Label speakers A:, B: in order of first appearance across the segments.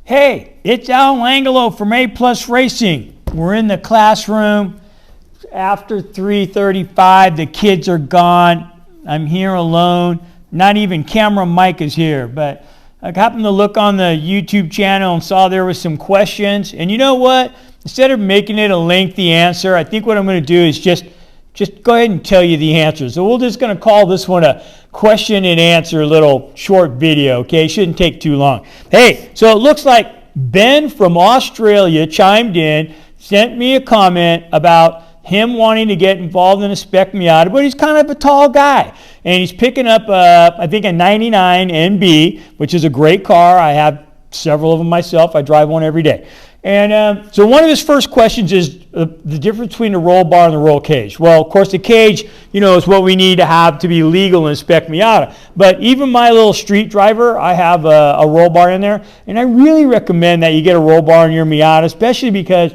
A: Hey, it's Al Langelo from A Plus Racing. We're in the classroom. After 3:35, the kids are gone. I'm here alone. Not even camera Mike is here, but I happened to look on the YouTube channel and saw there was some questions. And you know what? Instead of making it a lengthy answer, I think what I'm going to do is just go ahead and tell you the answer. So we're just going to call this one a question and answer little short video, okay? Shouldn't take too long. Hey, so it looks like Ben from Australia chimed in, sent me a comment about him wanting to get involved in a Spec Miata, but he's kind of a tall guy. And he's picking up, I think, a 99 NB, which is a great car. I have several of them myself. I drive one every day. And so one of his first questions is the difference between the roll bar and the roll cage. Well, of course, the cage, is what we need to have to be legal in Spec Miata. But even my little street driver, I have a roll bar in there. And I really recommend that you get a roll bar in your Miata, especially because,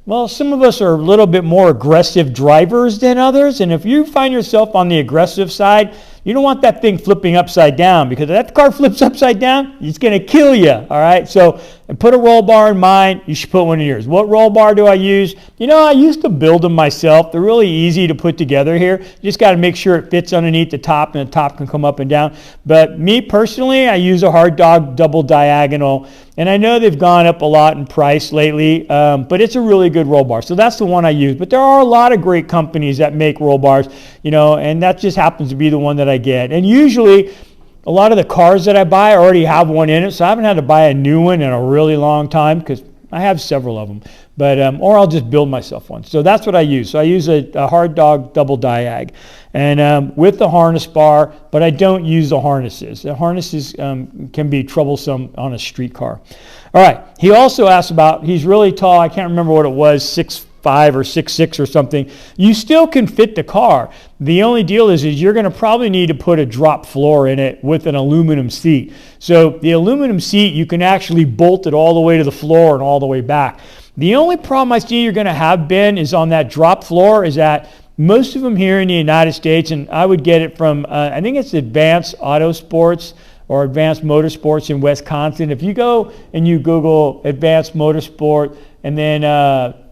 A: well, some of us are a little bit more aggressive drivers than others. And if you find yourself on the aggressive side, you don't want that thing flipping upside down, because if that car flips upside down, it's going to kill you, all right? So put a roll bar in mine. You should put one in yours. What roll bar do I use? I used to build them myself. They're really easy to put together here. You just got to make sure it fits underneath the top, and the top can come up and down. But me personally, I use a Hard Dog double diagonal, and I know they've gone up a lot in price lately, but it's a really good roll bar. So that's the one I use. But there are a lot of great companies that make roll bars, and that just happens to be the one that I get. And usually a lot of the cars that I buy already have one in it, so I haven't had to buy a new one in a really long time, because I have several of them. But or I'll just build myself one. So that's what I use. So I use a Hard Dog double diag, and with the harness bar, but I don't use the harnesses. The harnesses can be troublesome on a street car. All right. He also asked about, he's really tall. I can't remember what it was, 6'5" or 6'6" or something. You still can fit the car. The only deal is you're going to probably need to put a drop floor in it with an aluminum seat. So the aluminum seat, you can actually bolt it all the way to the floor and all the way back. The only problem I see you're going to have, Ben, is on that drop floor, is that most of them here in the United States, and I would get it from, I think it's Advanced Auto Sports or Advanced Motorsports in Wisconsin. If you go and you Google Advanced Motorsport and then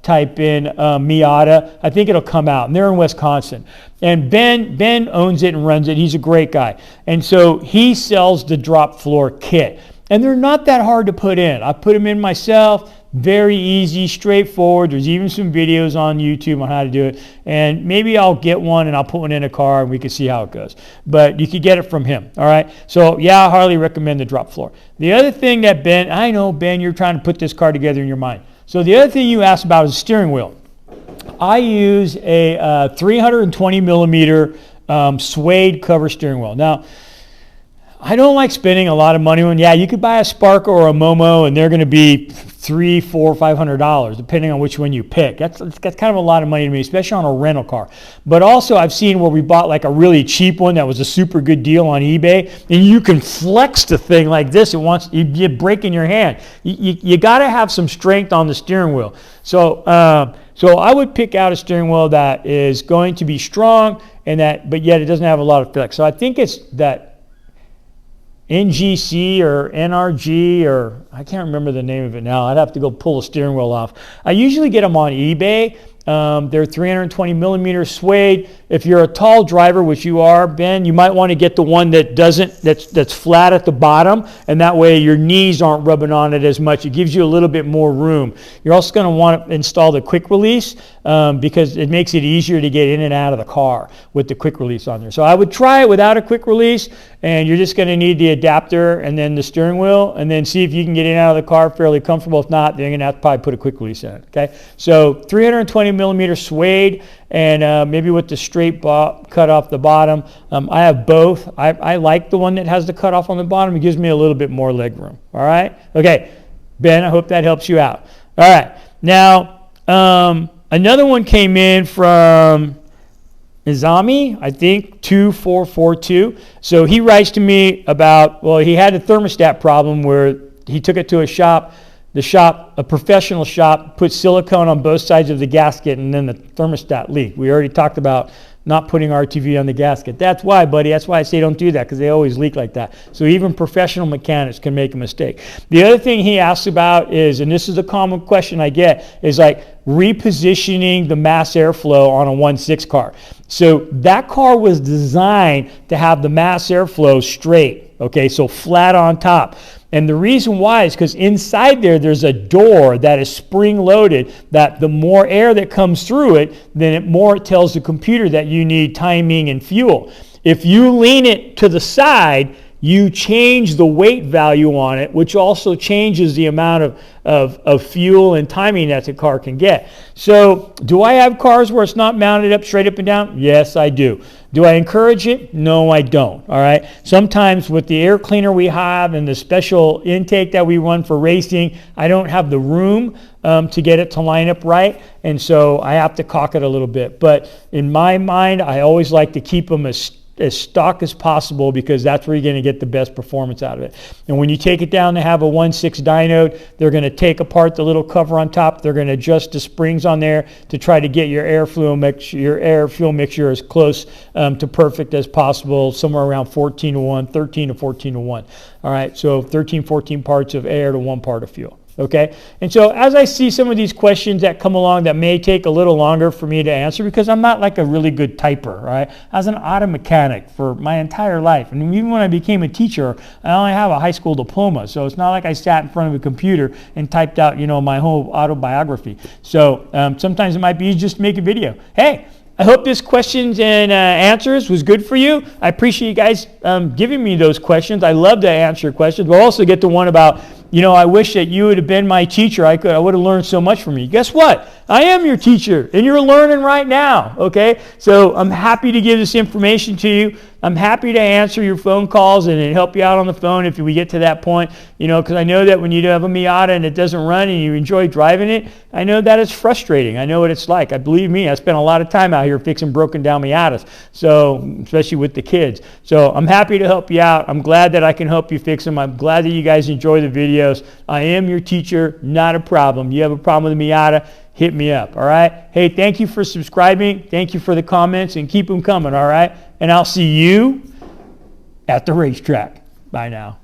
A: type in Miata, I think it'll come out. And they're in Wisconsin. And Ben owns it and runs it. He's a great guy. And so he sells the drop floor kit. And they're not that hard to put in. I put them in myself. Very easy, straightforward. There's even some videos on YouTube on how to do it. And maybe I'll get one and I'll put one in a car and we can see how it goes. But you could get it from him, all right? So, yeah, I highly recommend the drop floor. The other thing that I know, Ben, you're trying to put this car together in your mind. So the other thing you asked about is the steering wheel. I use a 320 millimeter suede cover steering wheel. Now, I don't like spending a lot of money on. Yeah, you could buy a Sparker or a Momo, and they're going to be $300, $400, $500, depending on which one you pick. That's kind of a lot of money to me, especially on a rental car. But also, I've seen where we bought like a really cheap one that was a super good deal on eBay, and you can flex the thing like this. You break in your hand. You got to have some strength on the steering wheel. So I would pick out a steering wheel that is going to be strong, but yet it doesn't have a lot of flex. So I think it's that NGC or NRG, or I can't remember the name of it now. I'd have to go pull the steering wheel off. I usually get them on eBay. They're 320 millimeter suede. If you're a tall driver, which you are, Ben, you might want to get the one that's flat at the bottom, and that way your knees aren't rubbing on it as much. It gives you a little bit more room. You're also going to want to install the quick release because it makes it easier to get in and out of the car with the quick release on there. So I would try it without a quick release, and you're just going to need the adapter and then the steering wheel, and then see if you can get in and out of the car fairly comfortable. If not, then you're going to have to probably put a quick release in it. Okay, so 320 millimeter suede, and maybe with the straight cut off the bottom. I have both. I like the one that has the cut off on the bottom. It gives me a little bit more leg room. All right? Okay, Ben, I hope that helps you out. All right, now another one came in from Izami, I think, 2442. So he writes to me about, well, he had a thermostat problem where he took it to a shop. A professional shop, put silicone on both sides of the gasket, and then the thermostat leaked. We already talked about not putting RTV on the gasket. That's why, buddy. That's why I say don't do that, because they always leak like that. So even professional mechanics can make a mistake. The other thing he asks about is, and this is a common question I get, is like repositioning the mass airflow on a 1.6 car. So that car was designed to have the mass airflow straight, okay, so flat on top. And the reason why is because inside there's a door that is spring-loaded, that the more air that comes through it, then it tells the computer that you need timing and fuel. If you lean it to the side, you change the weight value on it, which also changes the amount of fuel and timing that the car can get. So do I have cars where it's not mounted up straight up and down? Yes, I do. Do I encourage it? No, I don't. All right. Sometimes with the air cleaner we have and the special intake that we run for racing, I don't have the room to get it to line up right. And so I have to cock it a little bit. But in my mind, I always like to keep them as stock as possible, because that's where you're going to get the best performance out of it. And when you take it down to have a 1.6 dyno, they're going to take apart the little cover on top. They're going to adjust the springs on there to try to get your air fuel mixture as close to perfect as possible, somewhere around 14 to 1, 13 to 14 to 1. All right, so 13, 14 parts of air to 1 part of fuel. Okay, and so as I see some of these questions that come along that may take a little longer for me to answer, because I'm not like a really good typer, right? I was an auto mechanic for my entire life, and even when I became a teacher, I only have a high school diploma, so it's not like I sat in front of a computer and typed out, my whole autobiography. So sometimes it might be just to make a video. Hey, I hope this questions and answers was good for you. I appreciate you guys giving me those questions. I love to answer questions. We'll also get to one about, I wish that you would have been my teacher. I would have learned so much from you. Guess what? I am your teacher, and you're learning right now, okay? So I'm happy to give this information to you. I'm happy to answer your phone calls and help you out on the phone if we get to that point, because I know that when you have a Miata and it doesn't run and you enjoy driving it, I know that it's frustrating. I know what it's like. Believe me, I spent a lot of time out here fixing broken down Miatas, so especially with the kids. So I'm happy to help you out. I'm glad that I can help you fix them. I'm glad that you guys enjoy the videos. I am your teacher, not a problem. You have a problem with the Miata, hit me up, all right? Hey, thank you for subscribing. Thank you for the comments, and keep them coming, all right? And I'll see you at the racetrack. Bye now.